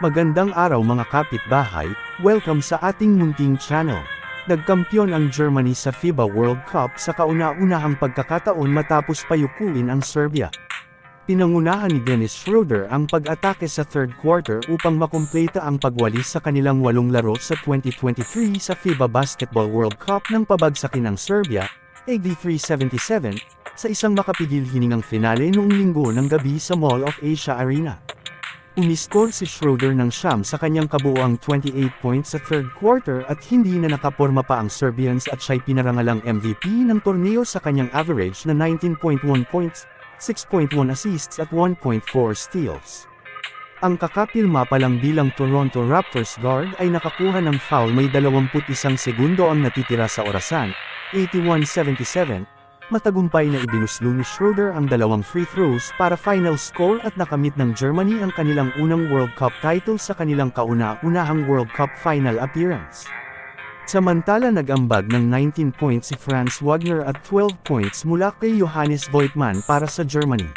Magandang araw mga kapitbahay, welcome sa ating munting channel. Nagkampiyon ang Germany sa FIBA World Cup sa kauna-unahang pagkakataon matapos payukuin ang Serbia. Pinangunahan ni Dennis Schroeder ang pag-atake sa third quarter upang makumpleta ang pagwalis sa kanilang 8 laro sa 2023 sa FIBA Basketball World Cup nang pabagsakin ang Serbia, 83-77, sa isang makapigil-hiningang finale noong linggo ng gabi sa Mall of Asia Arena. Umiskor si Schroeder ng siyam sa kanyang kabuuang 28 points sa third quarter at hindi na nakaporma pa ang Serbians at siya'y pinarangalang MVP ng torneo sa kanyang average na 19.1 points, 6.1 assists at 1.4 steals. Ang kakapirma pa lang bilang Toronto Raptors guard ay nakakuha ng foul may 21 segundo ang natitira sa orasan, 81-77, matagumpay na ibinuslo ni Schroeder ang 2 free throws para final score at nakamit ng Germany ang kanilang unang World Cup title sa kanilang kauna-unahang World Cup final appearance. Samantala nag-ambag ng 19 points si Franz Wagner at 12 points mula kay Johannes Voigtmann para sa Germany.